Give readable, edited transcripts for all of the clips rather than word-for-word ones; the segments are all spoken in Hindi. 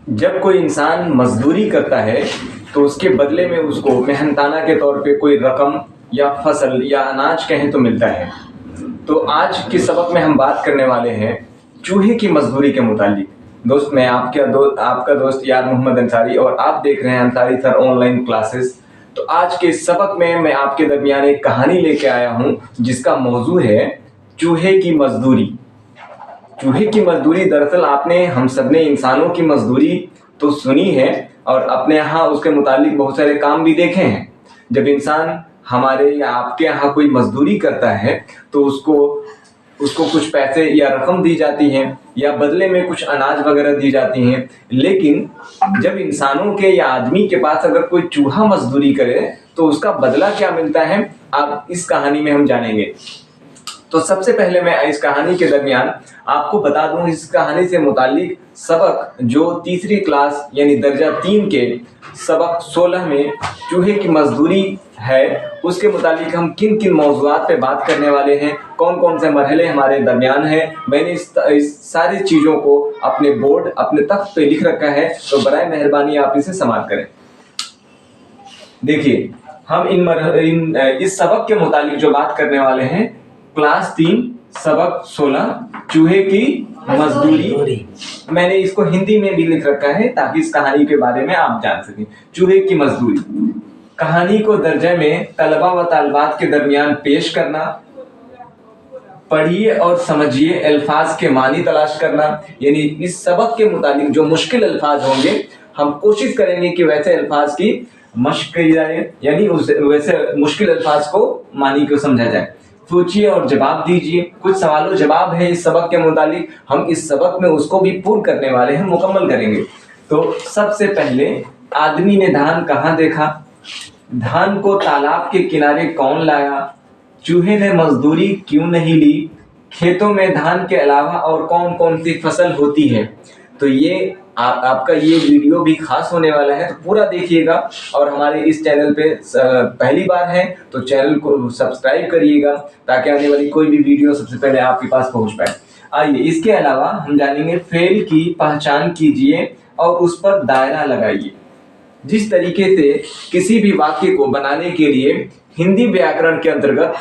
जब कोई इंसान मजदूरी करता है तो उसके बदले में उसको मेहनताना के तौर पे कोई रकम या फसल या अनाज कहें तो मिलता है। तो आज के सबक में हम बात करने वाले हैं चूहे की मजदूरी के मुतालिक। दोस्त, मैं आपका दोस्त यार मोहम्मद अंसारी, और आप देख रहे हैं अंसारी सर ऑनलाइन क्लासेस। तो आज के इस सबक में मैं आपके दरमियान एक कहानी लेके आया हूँ जिसका मौजू है चूहे की मजदूरी। चूहे की मजदूरी दरअसल आपने हम सब ने इंसानों की मजदूरी तो सुनी है और अपने यहाँ उसके मुतालिक बहुत सारे काम भी देखे हैं। जब इंसान हमारे या आपके यहाँ कोई मजदूरी करता है तो उसको कुछ पैसे या रकम दी जाती है या बदले में कुछ अनाज वगैरह दी जाती हैं। लेकिन जब इंसानों के या आदमी के पास अगर कोई चूहा मजदूरी करे तो उसका बदला क्या मिलता है, आप इस कहानी में हम जानेंगे। तो सबसे पहले मैं इस कहानी के दरमियान आपको बता दूं इस कहानी से मुतालिक सबक जो तीसरी क्लास यानी दर्जा 3 के सबक 16 में चूहे की मजदूरी है, उसके मुतालिक हम किन किन मौज़ूआत पे बात करने वाले हैं, कौन कौन से मरहले हमारे दरमियान हैं। मैंने इस सारी चीज़ों को अपने बोर्ड अपने तख्त पे लिख रखा है, तो बराए मेहरबानी आप इसे समाप्त करें। देखिए, हम इस सबक के मुतालिक जो बात करने वाले हैं क्लास 3 सबक 16 चूहे की मजदूरी। मैंने इसको हिंदी में भी लिख रखा है ताकि इस कहानी के बारे में आप जान सकें। चूहे की मजदूरी कहानी को दर्जे में तलबा व तालिबात के दरमियान पेश करना, पढ़िए और समझिए अल्फाज के मानी तलाश करना। यानी इस सबक के मुतालिक जो मुश्किल अल्फाज होंगे हम कोशिश करेंगे कि वैसे अल्फाज की मश्क की जाए, यानी वैसे मुश्किल अल्फाज को मानी को समझा जाए। सोचिए और जवाब दीजिए। कुछ सवालों जवाब है इस सबक के मुतालिक, हम इस सबक में उसको भी पूर्ण करने वाले हैं, मुकम्मल करेंगे। तो सबसे पहले, आदमी ने धान कहाँ देखा? धान को तालाब के किनारे कौन लाया? चूहे ने मजदूरी क्यों नहीं ली? खेतों में धान के अलावा और कौन कौन सी फसल होती है? तो ये आपका ये वीडियो भी खास होने वाला है, तो पूरा देखिएगा। और हमारे इस चैनल पे पहली बार है तो चैनल को सब्सक्राइब करिएगा ताकि आने वाली कोई भी वीडियो सबसे पहले आपके पास पहुंच पाए। आइए, इसके अलावा हम जानेंगे फेल की पहचान कीजिए और उस पर दायरा लगाइए। जिस तरीके से किसी भी वाक्य को बनाने के लिए हिंदी व्याकरण के अंतर्गत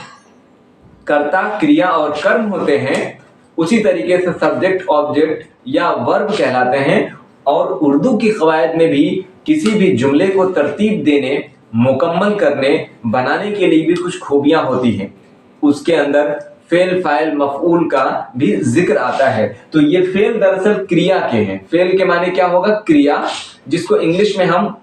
कर्ता, क्रिया और कर्म होते हैं, उसी तरीके से सब्जेक्ट, ऑब्जेक्ट या वर्ब कहलाते हैं। और उर्दू की कवायद में भी किसी भी जुमले को तरतीब देने, मुकम्मल करने, बनाने के लिए भी कुछ खूबियां होती हैं। उसके अंदर फेल, फाइल, मफऊल का भी जिक्र आता है। तो ये फेल दरअसल क्रिया के हैं। फेल के माने क्या होगा? क्रिया, जिसको इंग्लिश में हम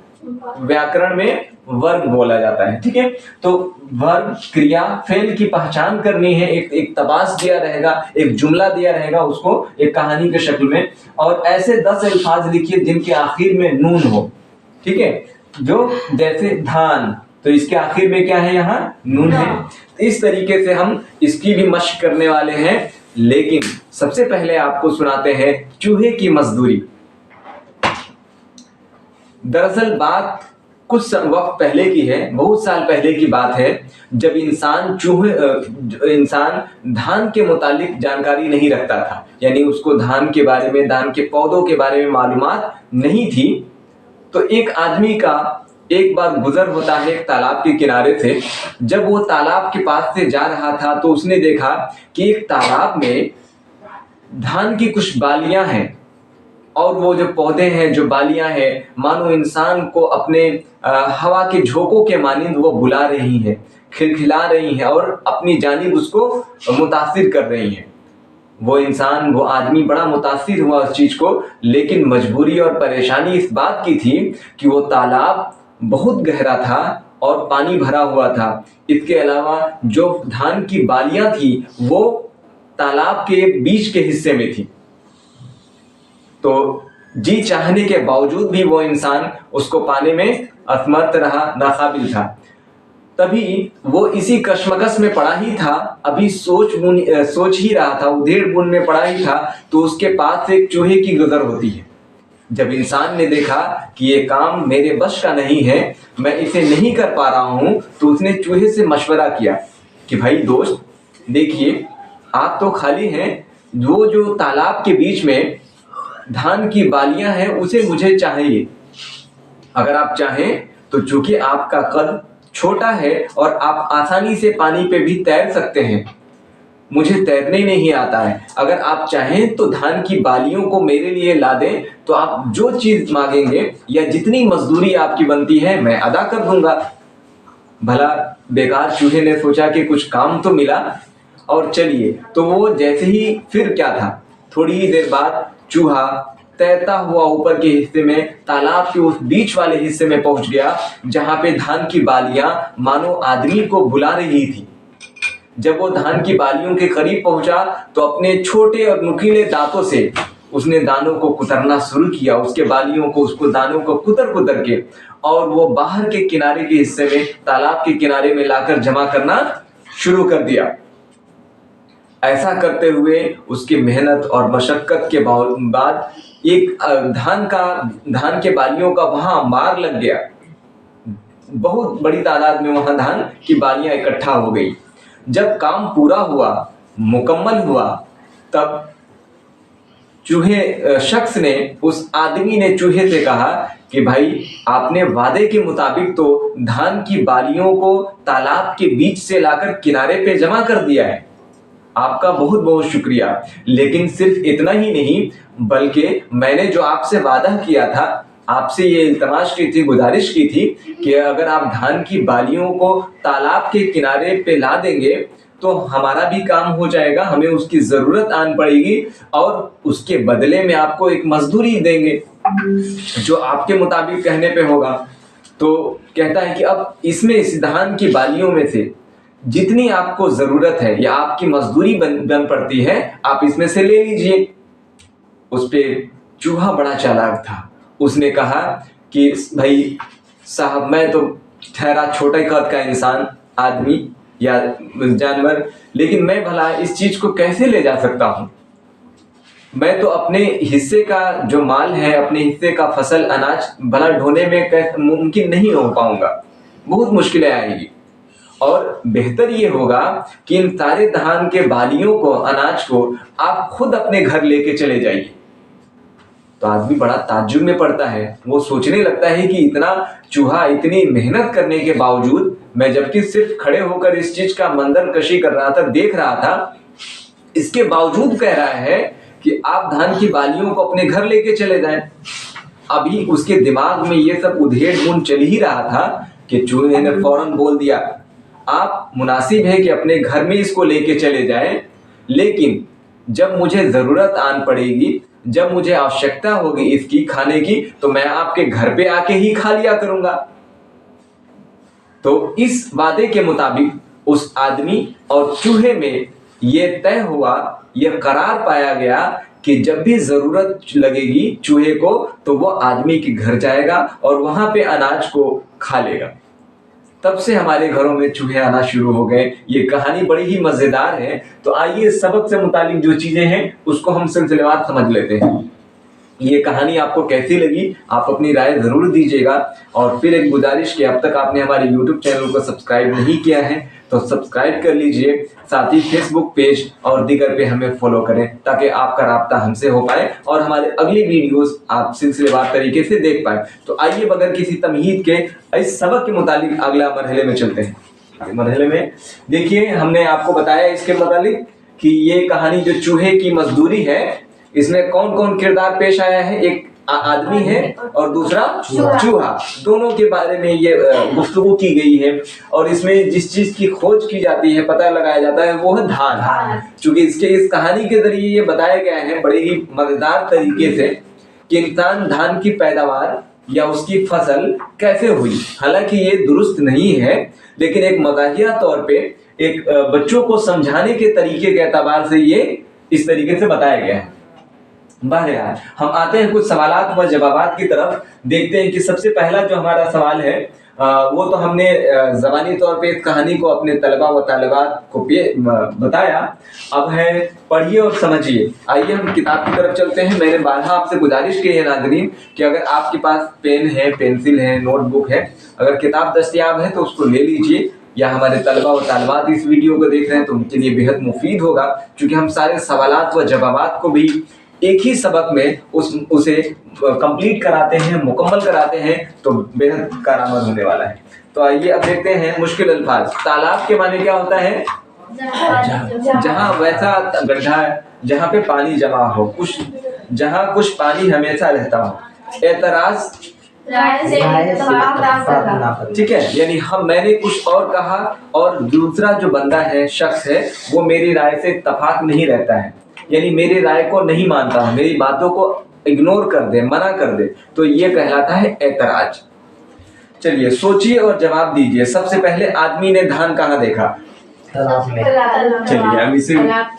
व्याकरण में वर्ब बोला जाता है। ठीक है, तो वर्ब, क्रिया, फेल की पहचान करनी है। एक तबास दिया रहेगा, एक जुमला दिया रहेगा उसको एक कहानी के शक्ल में, और ऐसे 10 अल्फाज लिखिए जिनके आखिर में नून हो। ठीक है, जो जैसे धान, तो इसके आखिर में क्या है? यहाँ नून है। तो इस तरीके से हम इसकी भी मशक करने वाले हैं। लेकिन सबसे पहले आपको सुनाते हैं चूहे की मजदूरी। दरअसल बात कुछ वक्त पहले की है, बहुत साल पहले की बात है, जब इंसान धान के मुतालिक जानकारी नहीं रखता था। यानी उसको धान के बारे में, धान के पौधों के बारे में मालूमात नहीं थी। तो एक आदमी का एक बार गुजर होता है एक तालाब के किनारे से। जब वो तालाब के पास से जा रहा था तो उसने देखा कि एक तालाब में धान की कुछ बालियां हैं, और वो जो पौधे हैं, जो बालियां हैं, मानो इंसान को अपने हवा के झोंकों के मानिंद वो बुला रही हैं, खिलखिला रही हैं और अपनी जानिब उसको मुतासिर कर रही हैं। वो इंसान, वो आदमी बड़ा मुतासिर हुआ उस चीज को। लेकिन मजबूरी और परेशानी इस बात की थी कि वो तालाब बहुत गहरा था और पानी भरा हुआ था। इसके अलावा जो धान की बालियां थी वो तालाब के बीच के हिस्से में थी। तो जी चाहने के बावजूद भी वो इंसान उसको पाने में असमर्थ रहा, नाकाबिल था। तभी वो इसी कशमकश में पड़ा ही था, अभी सोच ही रहा था, उधेड़ बुन में पड़ा ही था, तो उसके पास से एक चूहे की गुजर होती है। जब इंसान ने देखा कि ये काम मेरे बस का नहीं है, मैं इसे नहीं कर पा रहा हूं, तो उसने चूहे से मशवरा किया कि भाई दोस्त, देखिए आप तो खाली हैं, वो जो तालाब के बीच में धान की बालियां हैं उसे मुझे चाहिए। अगर आप चाहें तो चूंकि आपका कद छोटा है और आप आसानी से पानी पे भी तैर सकते हैं, मुझे तैरने नहीं आता है, अगर आप चाहें तो धान की बालियों को मेरे लिए ला दें, तो आप जो चीज मांगेंगे या जितनी मजदूरी आपकी बनती है मैं अदा कर दूंगा। भला बेकार चूहे ने सोचा कि कुछ काम तो मिला और चलिए। तो वो जैसे ही फिर क्या था, थोड़ी ही देर बाद चूहा तैरता हुआ ऊपर के हिस्से में, तालाब के उस बीच वाले हिस्से में पहुंच गया जहां पे धान की बालियां मानो आदमी को बुला रही थी। जब वो धान की बालियों के करीब पहुंचा तो अपने छोटे और नुकीले दांतों से उसने दानों को कुतरना शुरू किया, उसके बालियों को, उसको दानों को कुतर कुतर के, और वो बाहर के किनारे के हिस्से में, तालाब के किनारे में लाकर जमा करना शुरू कर दिया। ऐसा करते हुए उसकी मेहनत और मशक्कत के बाद एक धान के बालियों का वहां अंबार लग गया। बहुत बड़ी तादाद में वहां धान की बालियां इकट्ठा हो गई। जब काम पूरा हुआ, मुकम्मल हुआ, तब शख्स ने, उस आदमी ने चूहे से कहा कि भाई आपने वादे के मुताबिक तो धान की बालियों को तालाब के बीच से लाकर किनारे पे जमा कर दिया है, आपका बहुत बहुत शुक्रिया। लेकिन सिर्फ इतना ही नहीं, बल्कि मैंने जो आपसे वादा किया था, आपसे ये इल्तमास की थी, गुजारिश की थी कि अगर आप धान की बालियों को तालाब के किनारे पे ला देंगे तो हमारा भी काम हो जाएगा, हमें उसकी जरूरत आन पड़ेगी और उसके बदले में आपको एक मजदूरी देंगे जो आपके मुताबिक कहने पे होगा। तो कहता है कि अब इसमें, इस धान की बालियों में से जितनी आपको जरूरत है या आपकी मजदूरी बन पड़ती है, आप इसमें से ले लीजिए। उस पे चूहा बड़ा चालाक था, उसने कहा कि भाई साहब, मैं तो ठहरा छोटे कद का इंसान, आदमी या जानवर, लेकिन मैं भला इस चीज को कैसे ले जा सकता हूं? मैं तो अपने हिस्से का जो माल है, अपने हिस्से का फसल, अनाज भला ढोने में मुमकिन नहीं हो पाऊंगा, बहुत मुश्किलें आएंगी। और बेहतर ये होगा कि इन सारे धान के बालियों को, अनाज को आप खुद अपने घर लेके चले जाइए। तो आदमी बड़ा ताज्जुब में पड़ता है, वो सोचने लगता है कि इतना चूहा इतनी मेहनत करने के बावजूद, मैं जबकि सिर्फ खड़े होकर इस चीज का मंजर कशी कर रहा था, देख रहा था, इसके बावजूद कह रहा है कि आप धान की बालियों को अपने घर लेके चले जाएं। अभी उसके दिमाग में ये सब उधेड़-बुन चल ही रहा था कि चूहे ने फौरन बोल दिया, आप मुनासिब है कि अपने घर में इसको लेके चले जाएं, लेकिन जब मुझे जरूरत आन पड़ेगी, जब मुझे आवश्यकता होगी इसकी खाने की, तो मैं आपके घर पे आके ही खा लिया करूंगा। तो इस वादे के मुताबिक उस आदमी और चूहे में ये तय हुआ, यह करार पाया गया कि जब भी जरूरत लगेगी चूहे को, तो वो आदमी के घर जाएगा और वहां पे अनाज को खा लेगा। तब से हमारे घरों में चूहे आना शुरू हो गए। ये कहानी बड़ी ही मजेदार है। तो आइए सबक से मुतालिक जो चीजें हैं उसको हम सिलसिलेवार समझ लेते हैं। ये कहानी आपको कैसी लगी, आप अपनी राय जरूर दीजिएगा। और फिर एक गुजारिश कि अब तक आपने हमारे YouTube चैनल को सब्सक्राइब नहीं किया है तो सब्सक्राइब कर लीजिए, साथ ही फेसबुक पेज और दीगर पे हमें फॉलो करें ताकि आपका राब्ता हमसे हो पाए और हमारे अगली वीडियोस आप सिलसिलेवार तरीके से देख पाए। तो आइए बगैर किसी तमहीद के इस सबक के मुतालिक अगला मरहले में चलते हैं। मरहले में देखिए, हमने आपको बताया इसके मुतालिक कि ये कहानी जो चूहे की मजदूरी है, इसमें कौन कौन किरदार पेश आया है। एक आदमी है और दूसरा चूहा, दोनों के बारे में ये गुफ्तगू की गई है। और इसमें जिस चीज की खोज की जाती है, पता लगाया जाता है, वो है धान। चूंकि इस कहानी के जरिए ये बताया गया है बड़े ही मजेदार तरीके से कि इंसान धान की पैदावार या उसकी फसल कैसे हुई। हालांकि ये दुरुस्त नहीं है, लेकिन एक मजाहिया तौर पे, एक बच्चों को समझाने के तरीके के एतबार से ये इस तरीके से बताया गया है। बहरहाल हम आते हैं कुछ सवालात व जवाबात की तरफ। देखते हैं कि सबसे पहला जो हमारा सवाल है वो तो हमने ज़बानी तौर पे इस कहानी को अपने तलबा व तालिबात को बताया। अब है पढ़िए और समझिए। आइए हम किताब की तरफ चलते हैं। मैंने बारहा आपसे गुजारिश की है नाज़रीन कि अगर आपके पास पेन है, पेंसिल है, नोटबुक है, अगर किताब दस्तयाब है तो उसको ले लीजिए, या हमारे तलबा व तालिबात इस वीडियो को देख रहे हैं तो उनके लिए बेहद मुफीद होगा, क्योंकि हम सारे सवालात व जवाबात को भी एक ही सबक में उसे कंप्लीट कराते हैं, मुकम्मल कराते हैं, तो बेहद कारआमद होने वाला है। तो आइए अब देखते हैं मुश्किल अल्फाज। तालाब के माने क्या होता है? जहाँ वैसा गड्ढा है जहाँ पे पानी जमा हो, कुछ जहाँ कुछ पानी हमेशा रहता हो। एतराज, ठीक है, यानी मैंने कुछ और कहा और दूसरा जो बंदा है, शख्स है, वो मेरी राय से इत्तेफाक नहीं रहता है, यानी मेरी राय को नहीं मानता है, मेरी बातों को इग्नोर कर दे, मना कर दे, तो ये कहलाता है एतराज। चलिए सोचिए और जवाब दीजिए। सबसे पहले आदमी ने धान कहाँ देखा? चलिए हम इसे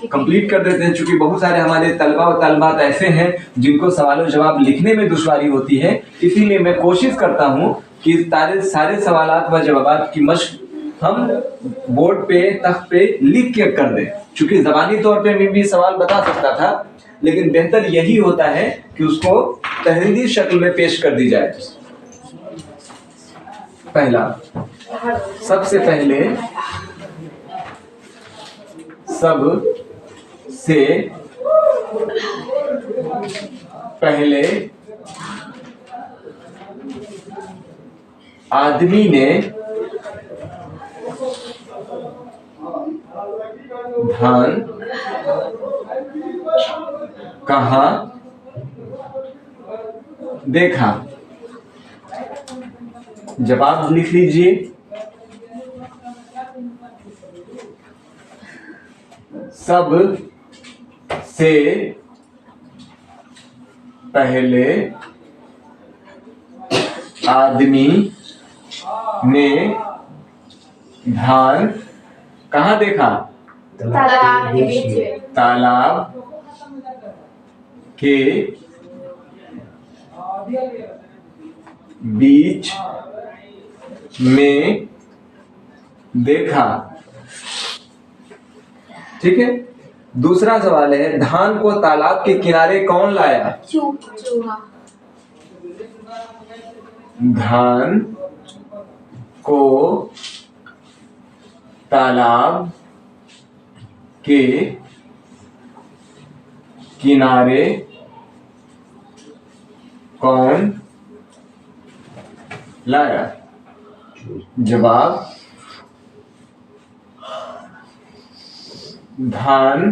कंप्लीट कर देते हैं, क्योंकि बहुत सारे हमारे तलबा और तलबात ऐसे हैं जिनको सवालों जवाब लिखने में दुश्वारी होती है, इसीलिए मैं कोशिश करता हूं कि सारे सवालात व जवाबात की मशक हम बोर्ड पे, तख्त पे लिख के कर दें। क्योंकि ज़बानी तौर पे मैं भी सवाल बता सकता था, लेकिन बेहतर यही होता है कि उसको तहरीरी शक्ल में पेश कर दी जाए। पहला, सबसे पहले आदमी ने धान कहाँ देखा? जवाब लिख लीजिए। सब से पहले आदमी ने धान कहाँ देखा? तालाब के बीच। तालाब के बीच में देखा। ठीक है। दूसरा सवाल है, धान को तालाब के किनारे कौन लाया? चूहा। धान को तालाब के किनारे कौन लाया? जवाब, धान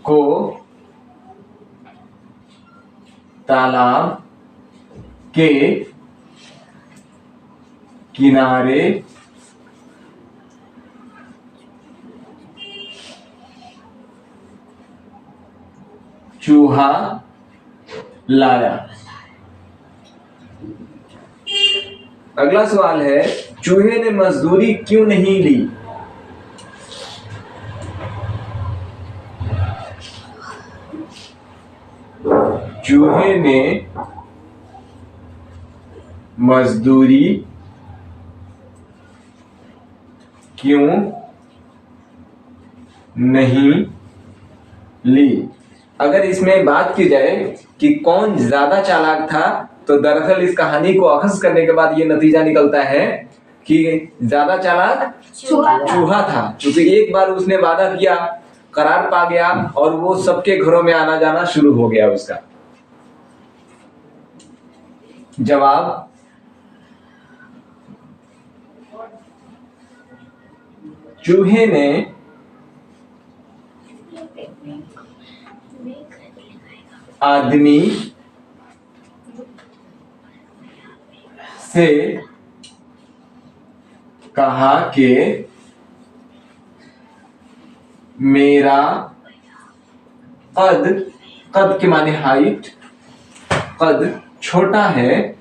को तालाब के किनारे चूहा लाया। अगला सवाल है, चूहे ने मजदूरी क्यों नहीं ली? चूहे ने मजदूरी क्यों नहीं ली? अगर इसमें बात की जाए कि कौन ज्यादा चालाक था, तो दरअसल इस कहानी को अखज़ करने के बाद ये नतीजा निकलता है कि ज्यादा चालाक चूहा था, क्योंकि एक बार उसने वादा किया, करार पा गया और वो सबके घरों में आना जाना शुरू हो गया उसका। जवाब, चूहे ने आदमी से कहा कि मेरा कद के माने हाइट, कद छोटा है,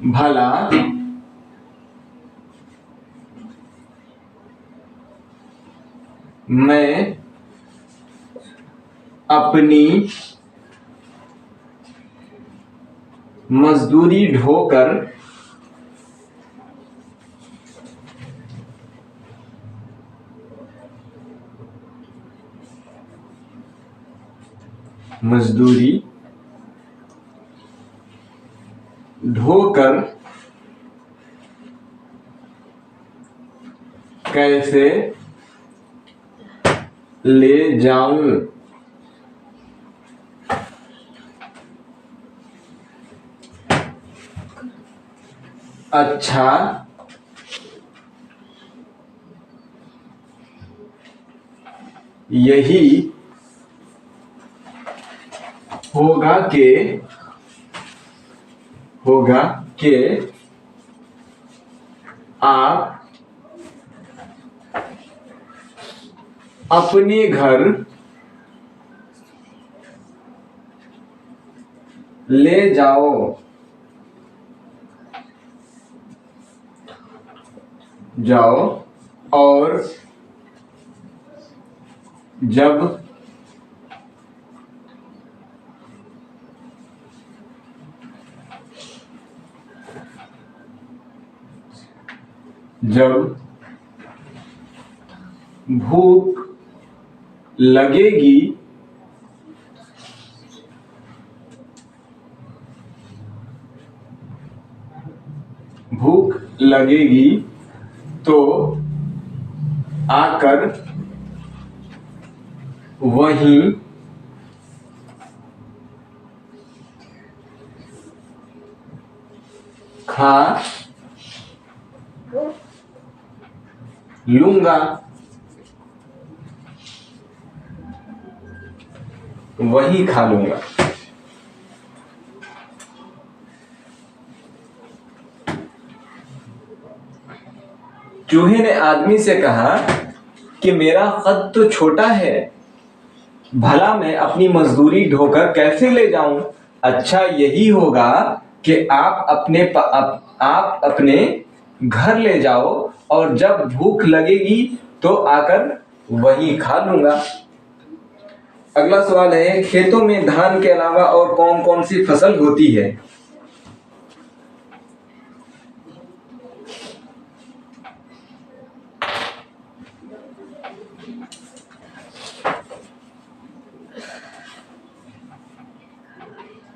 भला मैं अपनी मजदूरी ढोकर कैसे ले जाऊं। अच्छा यही होगा के आप अपने घर ले जाओ। और जब भूख लगेगी तो आकर वहीं खा लूंगा। वहीं खा लूंगा। चूहे ने आदमी से कहा कि मेरा कद तो छोटा है, भला मैं अपनी मजदूरी ढोकर कैसे ले जाऊं। अच्छा यही होगा कि आप अपने घर ले जाओ और जब भूख लगेगी तो आकर वहीं खा लूंगा। अगला सवाल है, खेतों में धान के अलावा और कौन कौन सी फसल होती है।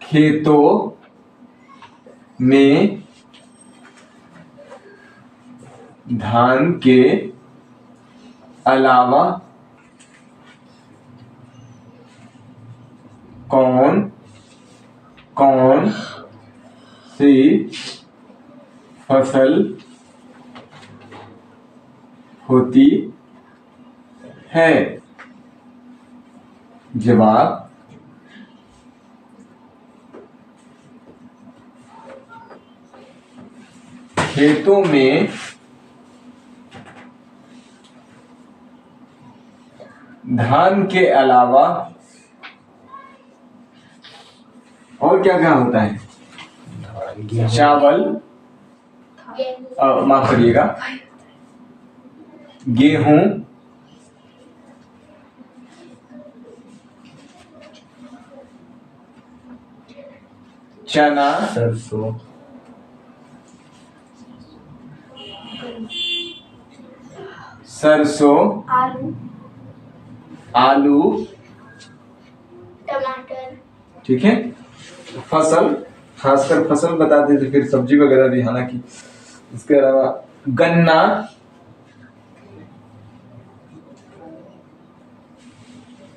खेतों में धान के अलावा कौन कौन सी फसल होती है। जवाब, खेतों में धान के अलावा और क्या क्या होता है। चावल, माफ करिएगा, गेहूं, चना, सरसों, आलू, टमाटर। ठीक है। फसल, खासकर फसल बताते थे, फिर सब्जी वगैरह भी, हालांकि इसके अलावा गन्ना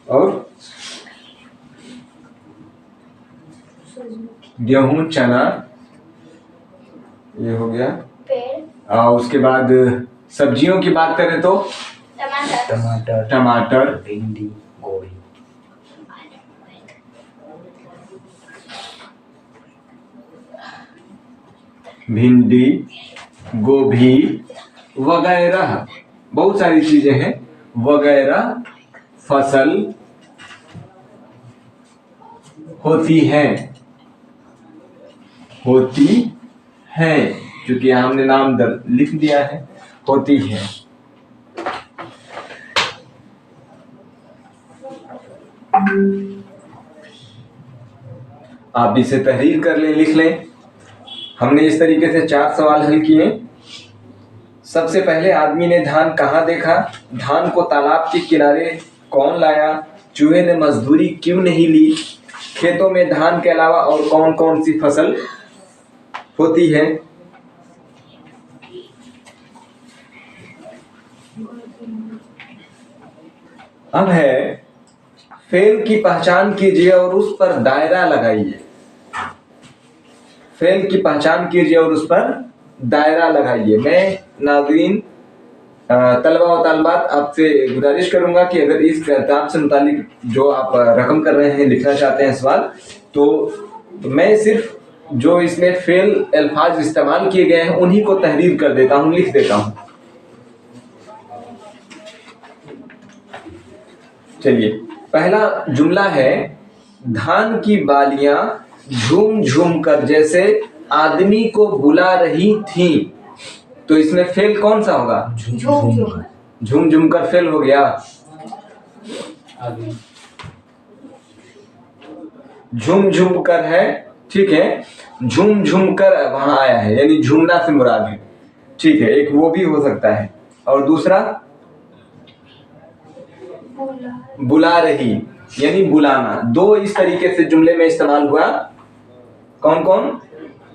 और गेहूं, चना, ये हो गया। और उसके बाद सब्जियों की बात करें तो टमाटर, भिंडी, गोभी, गोभी वगैरह बहुत सारी चीजें हैं, वगैरह फसल होती है, क्योंकि हमने नाम लिख दिया है, होती है। आप इसे तहरीर कर लें, लिख लें। हमने इस तरीके से 4 सवाल हल किए। सबसे पहले आदमी ने धान कहाँ देखा, धान को तालाब के किनारे कौन लाया, चूहे ने मजदूरी क्यों नहीं ली, खेतों में धान के अलावा और कौन कौन सी फसल होती है। अब है फेल की पहचान कीजिए और उस पर दायरा लगाइए। फेल की पहचान कीजिए और उस पर दायरा लगाइए। मैं नाज़रीन तलबा व तालिबात आपसे गुजारिश करूंगा कि अगर इस किताब से मुतालिक जो आप रकम कर रहे हैं, लिखना चाहते हैं सवाल, तो मैं सिर्फ जो इसमें फेल अल्फाज इस्तेमाल किए गए हैं उन्हीं को तहरीर कर देता हूं, लिख देता हूं। चलिए, पहला जुमला है धान की बालियां झूम झूम कर जैसे आदमी को बुला रही थी। तो इसमें फेल कौन सा होगा? झूम झूम। झूम झूम कर फेल हो गया। झूम झूम कर है, ठीक है, झूम झूम कर वहां आया है, यानी झूमना से मुराद है, ठीक है, एक वो भी हो सकता है। और दूसरा बुला रही, यानी बुलाना। दो इस तरीके से जुमले में इस्तेमाल हुआ। कौन कौन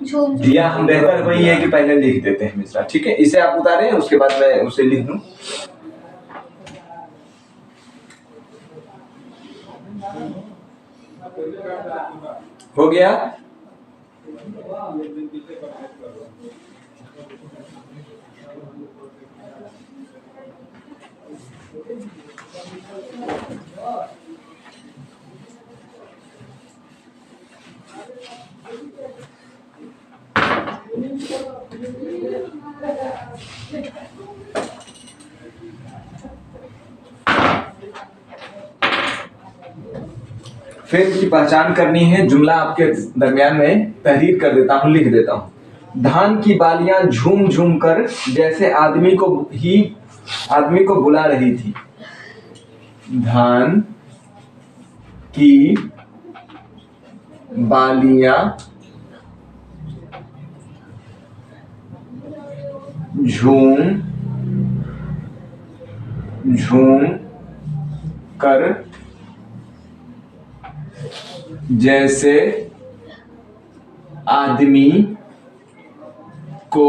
झूम झूम। दिया? हम बेहतर वही है कि पहले लिख देते हैं मिश्रा, ठीक है, इसे आप उतारें, उसके बाद मैं उसे लिख दूं। हो गया। फेल की पहचान करनी है, जुमला आपके दरमियान में तहरीर कर देता हूं, लिख देता हूं। धान की बालियां झूम झूम कर जैसे आदमी को बुला रही थी। धान की बालियां झूम झूम कर जैसे आदमी को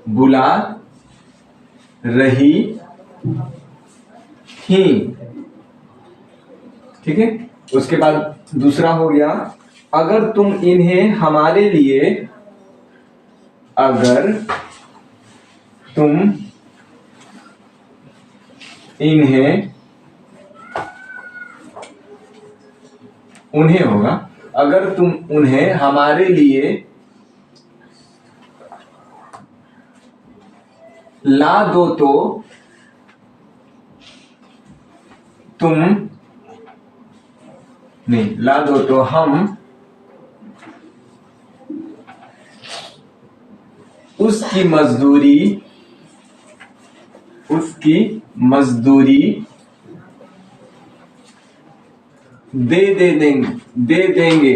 बुला रही थी, ठीक है। उसके बाद दूसरा हो गया, अगर तुम इन्हें हमारे लिए, अगर तुम इन्हें, उन्हें होगा, अगर तुम उन्हें हमारे लिए ला दो तो तुम, नहीं, ला दो तो हम उसकी मजदूरी दे देंगे।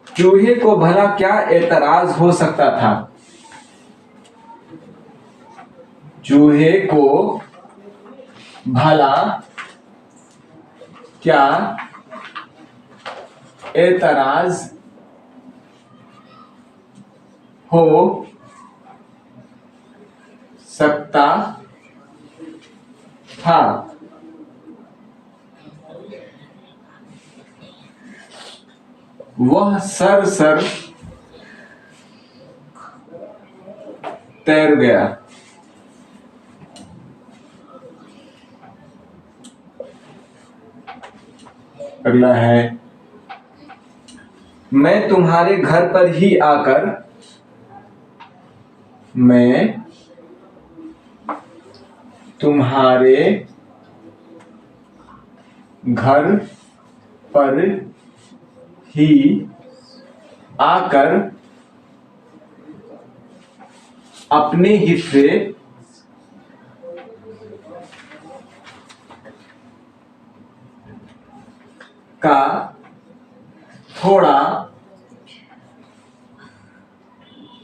चूहे को भला क्या एतराज हो सकता था? चूहे को भला क्या एतराज हो सकता था? वह सर तैर गया। अगला है, मैं तुम्हारे घर पर ही आकर, मैं तुम्हारे घर पर ही आकर अपने हिस्से का थोड़ा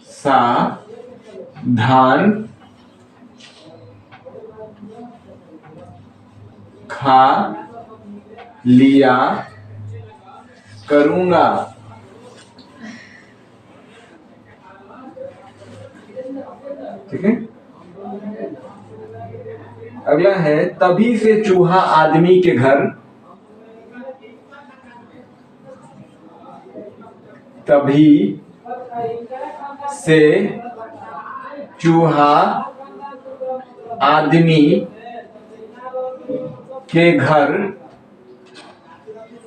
सा धान खा लिया करूंगा। ठीक है। अगला है तभी से चूहा आदमी के घर, तभी से चूहा आदमी के घर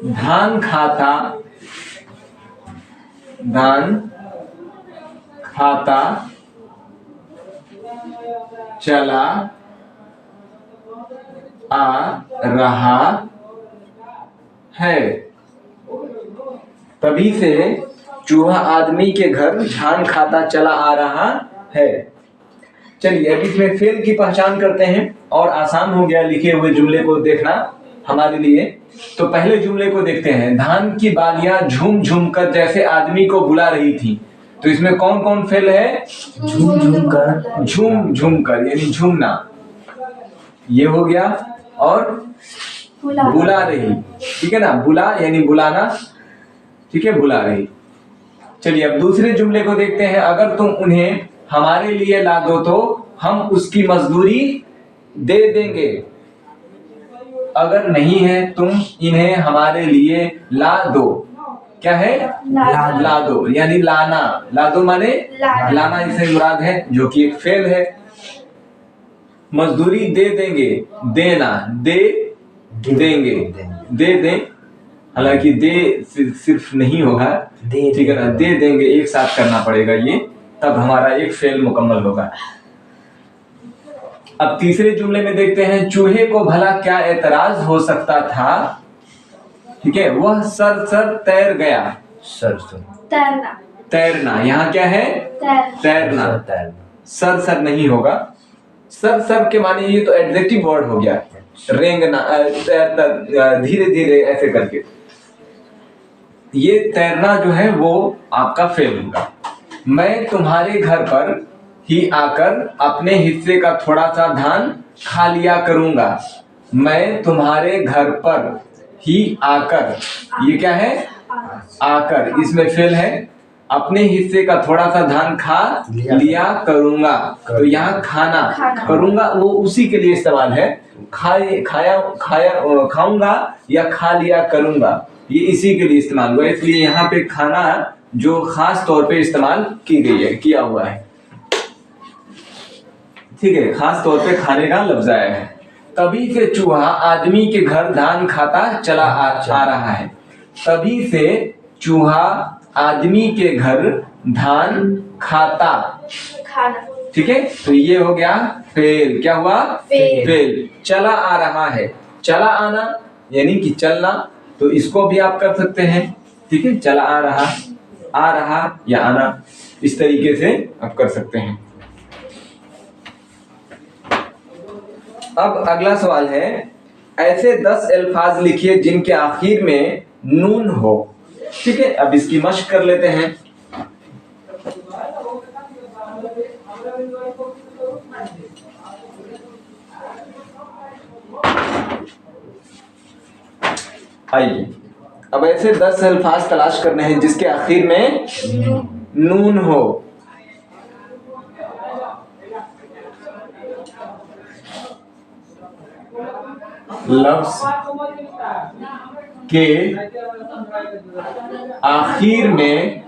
धान खाता चला आ रहा है। तभी से चूहा आदमी के घर धान खाता चला आ रहा है। चलिए अब इसमें फेल की पहचान करते हैं और आसान हो गया लिखे हुए जुमले को देखना हमारे लिए। तो पहले जुमले को देखते हैं। धान की बालियां झूम झूम कर जैसे आदमी को बुला रही थी। तो इसमें कौन कौन फेल है? झूम झूम कर, झूम झूम कर यानी झूमना, ये हो गया। और बुला रही, ठीक है ना, बुला यानी बुलाना, ठीक है, बुला रही। चलिए अब दूसरे जुमले को देखते हैं। अगर तुम उन्हें हमारे लिए ला दो तो हम उसकी मजदूरी दे देंगे। अगर नहीं है तुम इन्हें हमारे लिए ला दो, क्या है? ला दो यानी लाना, ला दो माने लाना, इसे मुराद है, जो कि एक फेल है। मजदूरी दे देंगे, देना, दे देंगे, दे दें, हालांकि दे सिर्फ नहीं होगा, ठीक है ना, दे देंगे एक साथ करना पड़ेगा ये, तब हमारा एक फेल मुकम्मल होगा। अब तीसरे जुमले में देखते हैं। चूहे को भला क्या एतराज हो सकता था, ठीक है, वह सर सर तैर गया। सर तैरना, तैरना, यहाँ क्या है? तैरना। सर सर नहीं होगा, सर सर के माने ये तो एडजेक्टिव वर्ड हो गया, रेंगना, धीरे धीरे ऐसे करके, ये तैरना जो है वो आपका फेल होगा। मैं तुम्हारे घर पर ही आकर अपने हिस्से का थोड़ा सा धान खा लिया करूंगा। मैं तुम्हारे घर पर ही आकर, ये क्या है? आकर, इसमें फेल है। अपने हिस्से का थोड़ा सा धान खा लिया करूंगा, तो यहाँ खाना करूंगा वो उसी के लिए इस्तेमाल है। खाऊंगा या खा लिया करूंगा, ये इसी के लिए इस्तेमाल हुआ, इसलिए यहाँ पे खाना जो खास तौर पे इस्तेमाल की गई है, किया हुआ है, ठीक है, खास तौर पे खाने का लफ्ज आया है। तभी से चूहा आदमी के घर धान खाता चला आ रहा है। तभी से चूहा आदमी के घर धान खाता, ठीक है, तो ये हो गया फेल। क्या हुआ? फेल। चला आ रहा है, चला आना यानी कि चलना, तो इसको भी आप कर सकते हैं, ठीक है, चला आ रहा या आना, इस तरीके से आप कर सकते हैं। अब अगला सवाल है, ऐसे 10 अल्फाज लिखिए जिनके आखिर में नून हो, ठीक है। अब इसकी मशक कर लेते हैं। आइए अब ऐसे 10 अल्फाज तलाश करने हैं जिसके आखिर में नून हो। लफ्ज के आखिर में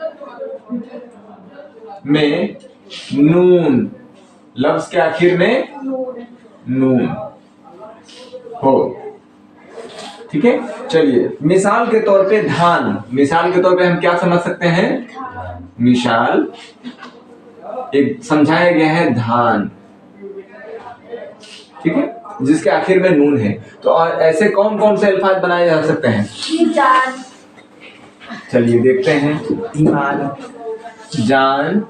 नून, लफ्ज के आखिर में नून हो, ठीक है। चलिए मिसाल के तौर पे धान, मिसाल के तौर पे हम क्या समझ सकते हैं? मिसाल एक समझाया गया है धान, ठीक है, जिसके आखिर में नून है। तो और ऐसे कौन कौन से अल्फाज बनाए जा सकते हैं? चलिए देखते हैं। ईमान, जान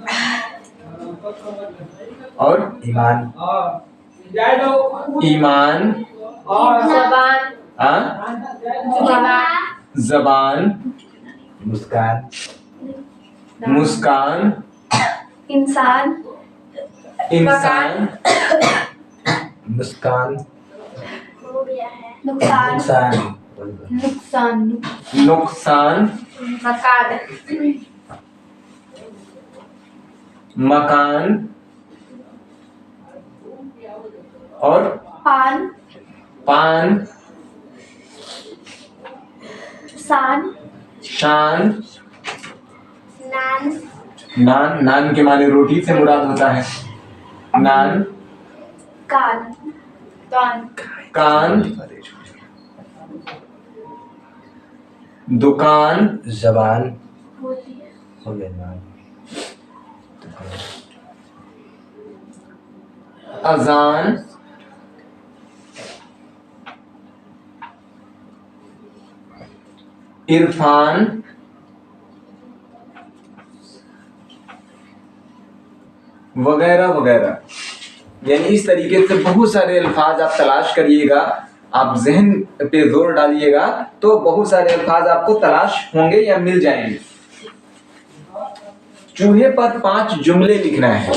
और ईमान, ईमान, जबान, मुस्कान, मुस्कान, इंसान, इंसान, मुस्कान, नुकसान, नुकसान, नुकसान, मकान, और पान, पान, सान, शान, नान, नान, नान के माने रोटी से मुराद होता है नान, कान, कान, कान, दुकान, जबान होती है, हो गया जबान। अजान, इरफान, वगैरह वगैरह। यानी इस तरीके से बहुत सारे अल्फाज आप तलाश करिएगा, आप जहन पे जोर डालिएगा तो बहुत सारे अल्फाज आपको तलाश होंगे या मिल जाएंगे। चूहे पर 5 जुमले लिखना है।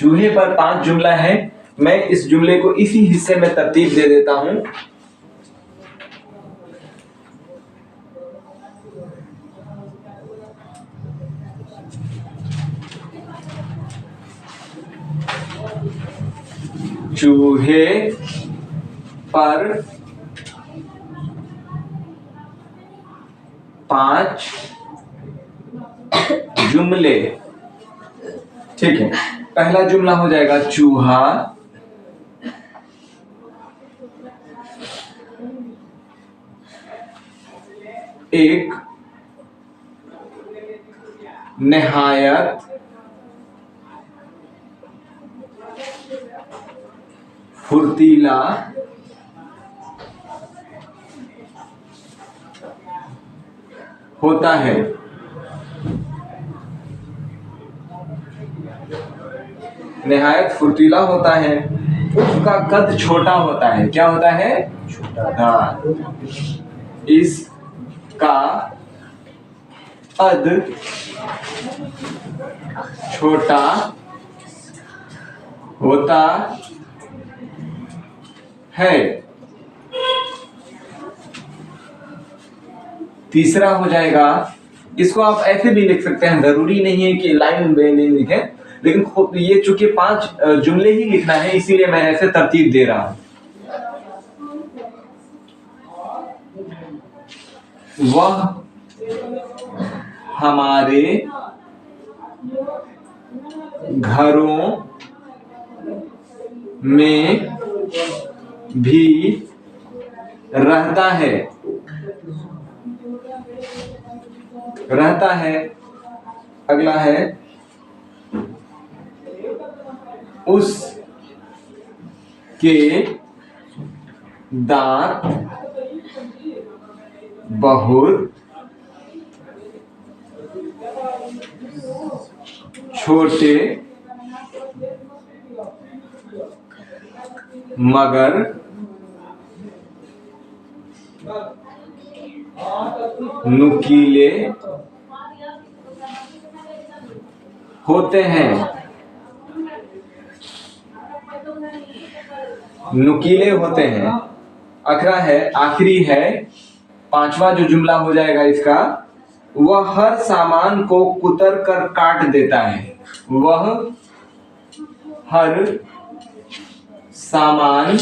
चूहे पर 5 जुमला है। मैं इस जुमले को इसी हिस्से में तरतीब दे देता हूं। चूहे पर 5 जुमले। ठीक है, पहला जुमला हो जाएगा चूहा, एक निहायत फुर्तीला होता है। निहायत फुर्तीला होता है। उसका कद छोटा होता है। क्या होता है? हाँ, इसका कद छोटा होता है। तीसरा हो जाएगा, इसको आप ऐसे भी लिख सकते हैं, जरूरी नहीं है कि लाइन में नहीं लिखें, लेकिन खुद ये चूंकि 5 जुमले ही लिखना है इसीलिए मैं ऐसे तरतीब दे रहा हूं। वह हमारे घरों में भी रहता है। रहता है। अगला है, उसके दांत बहुत छोटे मगर नुकीले होते हैं। नुकीले होते हैं। आखिरी है 5वां जो जुमला हो जाएगा इसका, वह हर सामान को कुतर कर काट देता है। वह हर सामान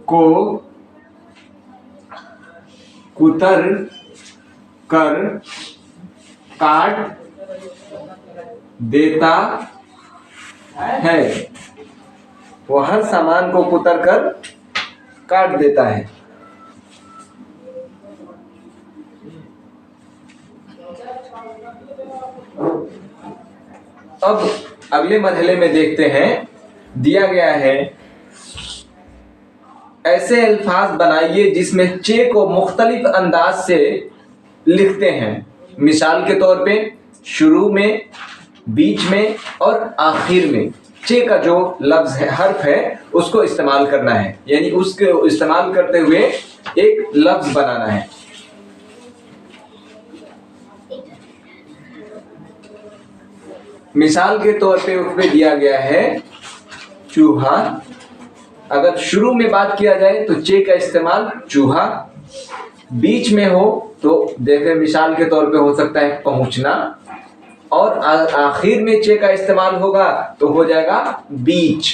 को कुतर कर काट देता है। वह हर सामान को कुतर कर काट देता है। अब अगले मरहले में देखते हैं। दिया गया है, ऐसे अल्फाज बनाइए जिसमें चे को मुख्तलिफ अंदाज से लिखते हैं। मिसाल के तौर पे शुरू में, बीच में और आखिर में चे का जो लफ्ज है, हर्फ है, उसको इस्तेमाल करना है। यानी उसको इस्तेमाल करते हुए एक लफ्ज बनाना है। मिसाल के तौर पे उसमें दिया गया है चूहा। अगर शुरू में बात किया जाए तो चे का इस्तेमाल चूहा, बीच में हो तो देखें मिसाल के तौर पे हो सकता है पहुंचना, और आखिर में चे का इस्तेमाल होगा तो हो जाएगा बीच।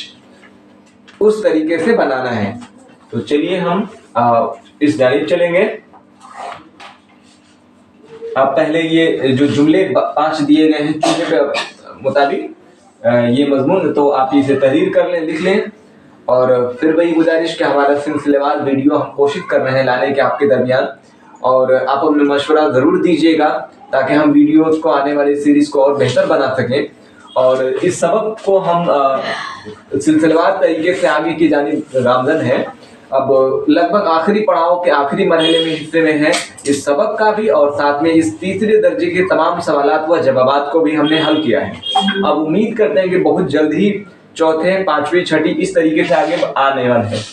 उस तरीके से बनाना है। तो चलिए हम इस जानिब चलेंगे। अब पहले ये जो जुमले 5 दिए गए हैं चूहे के मुताबिक ये मजमून, तो आप इसे तहरीर कर लें, लिख लें। और फिर वही गुजारिश कि हमारा सिलसिलेवार वीडियो हम कोशिश कर रहे हैं लाने के आपके दरमियान, और आप अपने मशवरा ज़रूर दीजिएगा ताकि हम वीडियोस को, आने वाली सीरीज़ को और बेहतर बना सकें। और इस सबक को हम सिलसिलेवार तरीके से आगे की जानिब गामज़न है। अब लगभग आखिरी पड़ाव के आखिरी मरहले में, हिस्से में है इस सबक का भी, और साथ में इस तीसरे दर्जे के तमाम सवालात व जवाबात को भी हमने हल किया है। अब उम्मीद करते हैं कि बहुत जल्द ही चौथे, पांचवी, छठी इस तरीके से आगे आने वाले हैं।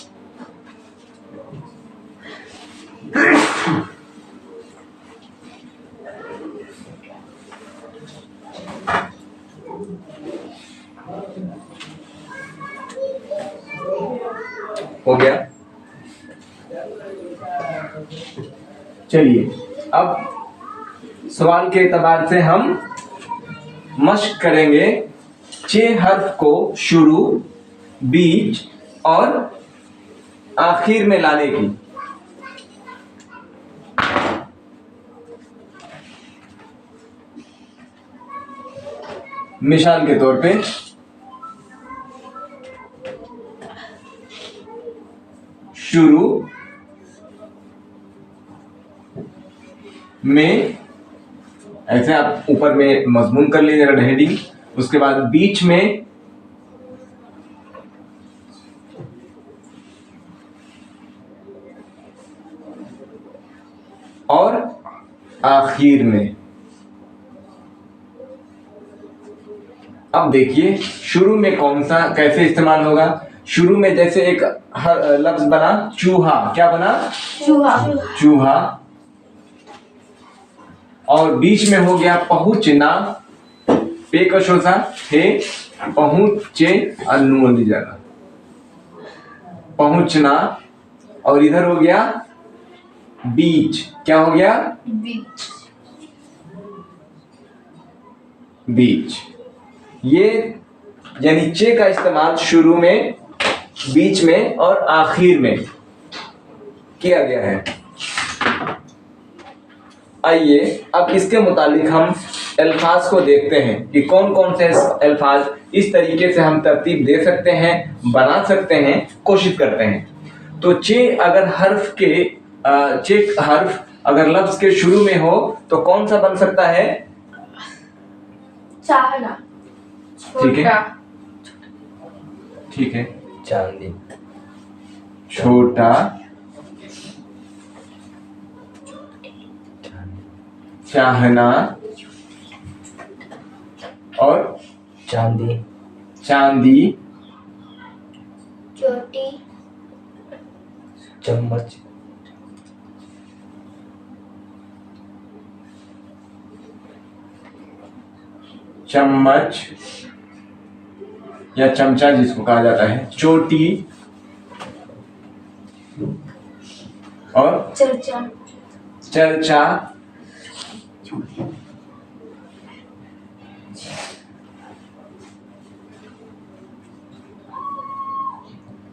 हो गया। चलिए अब सवाल के एतबार से हम मश्क करेंगे चे हर्फ को शुरू, बीच और आखिर में लाने की। मिसाल के तौर पे शुरू में ऐसे आप ऊपर में मजमून कर लीजिएगा हेडिंग, उसके बाद बीच में और आखिर में। अब देखिए शुरू में कौन सा कैसे इस्तेमाल होगा। शुरू में जैसे एक लफ्ज बना चूहा, क्या बना? चूहा। चूहा। और बीच में हो गया पहुंचना, पे कशोसा थे, पहुंचे अनून जाना, पहुंचना। और इधर हो गया बीच, क्या हो गया? बीच। बीच। ये यानी चे का इस्तेमाल शुरू में, बीच में और आखिर में किया गया है। आइए अब इसके मुतालिक हम अल्फाज को देखते हैं कि कौन कौन से अल्फाज इस तरीके से हम तरतीब दे सकते हैं, बना सकते हैं, कोशिश करते हैं। तो चे अगर हर्फ के चे हर्फ अगर लफ्ज के शुरू में हो तो कौन सा बन सकता है? चाहना। ठीक है, ठीक है। चांदी, छोटा, चाहना और चांदी, चांदी, चोटी, चम्मच, चम्मच या चमचा जिसको कहा जाता है, चोटी और चर्चा, चर्चा,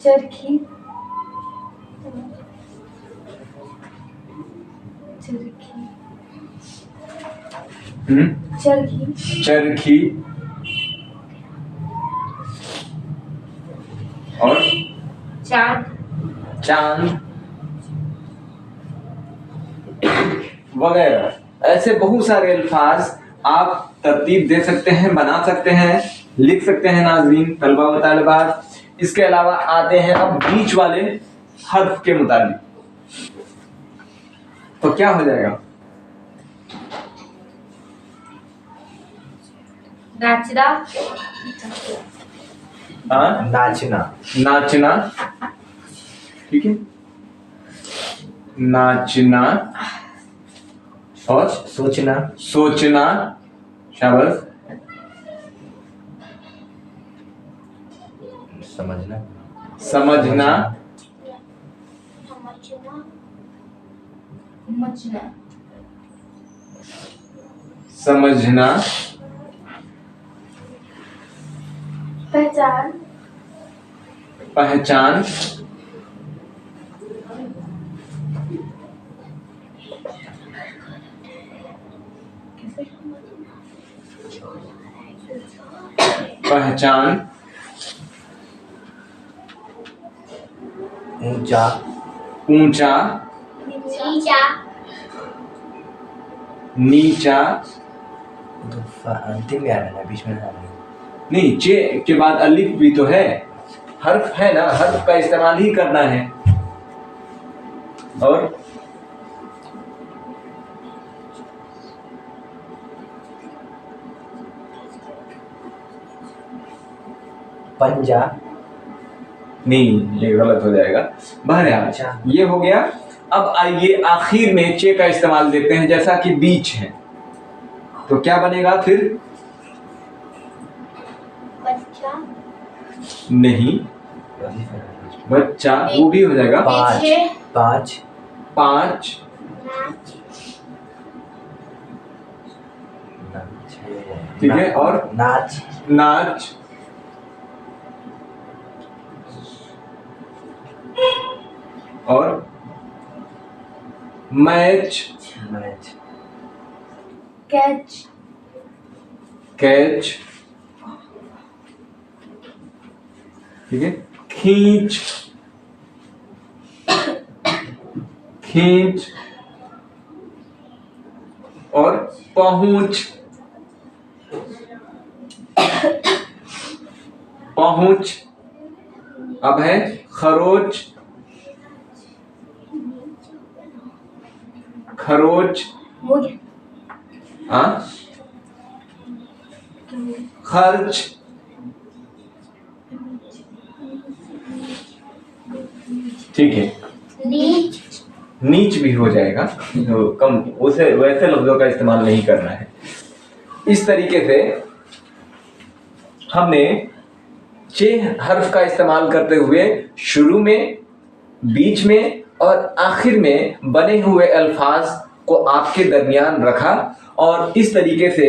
चरखी, चरखी, चरखी, चरखी और चांद, चांद वगैरह। ऐसे बहुत सारे अल्फाज आप तरतीब दे सकते हैं, बना सकते हैं, लिख सकते हैं नाज़रीन, तलबा व तालिबात। इसके अलावा आते हैं अब बीच वाले हर्फ के मुताबिक। तो क्या हो जाएगा? नाचना, हाँ, नाचना, नाचना, ठीक है, नाचना और सोचना, सोचना, शाबाश, समझना, समझना, समझना, मचना, समझना, पहचान, पहचान, पहचान, ऊंचा, ऊंचा, नीचा, नीचा, तो अंतिम में आ रहा है ना, बीच में ना आना। नहीं, चे के बाद अलिफ भी तो है, हर्फ है ना, हर्फ का इस्तेमाल ही करना है। और पंजा, नहीं, ये गलत हो जाएगा। बहरहाल ये हो गया। अब आइए आखिर में चे का इस्तेमाल देखते हैं, जैसा कि बीच है तो क्या बनेगा फिर? बच्चा, नहीं, बच्चा वो भी हो जाएगा। पाँच, पीछे, पाँच, पांच, ठीक है। और नाच, नाच, और मैच, मैच, कैच, कैच, ठीक है। खींच, खींच, और पहुंच, पहुंच। अब है खरोच, खरोच, हो गया, हाँ, खर्च, ठीक है। नीच, नीच भी हो जाएगा, तो कम उसे वैसे लफ्जों का इस्तेमाल नहीं करना है। इस तरीके से हमने चे हर्फ का इस्तेमाल करते हुए शुरू में, बीच में और आखिर में बने हुए अल्फाज को आपके दरमियान रखा। और इस तरीके से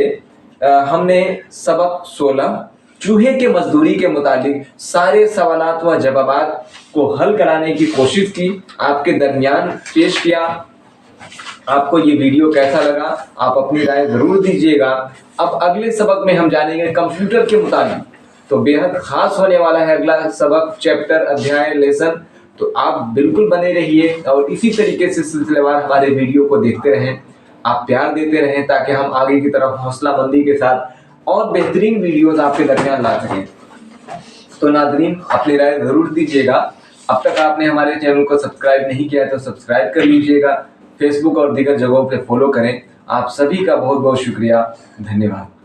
हमने सबक 16 चूहे के मजदूरी के मुताबिक सारे सवालात व जवाबात को हल कराने की कोशिश की, आपके दरमियान पेश किया। आपको ये वीडियो कैसा लगा, आप अपनी राय जरूर दीजिएगा। अब अगले सबक में हम जानेंगे कंप्यूटर के मुताबिक, तो बेहद खास होने वाला है अगला सबक, चैप्टर, अध्याय, लेसन। तो आप बिल्कुल बने रहिए और इसी तरीके से सिलसिलेवार हमारे वीडियो को देखते रहें, आप प्यार देते रहें, ताकि हम आगे की तरफ हौसलामंदी के साथ और बेहतरीन वीडियोस आपके दरमियान ला सकें। तो नाज़रीन, अपनी राय जरूर दीजिएगा। अब तक आपने हमारे चैनल को सब्सक्राइब नहीं किया है तो सब्सक्राइब कर लीजिएगा। फेसबुक और दीगर जगहों पे फॉलो करें। आप सभी का बहुत बहुत शुक्रिया, धन्यवाद।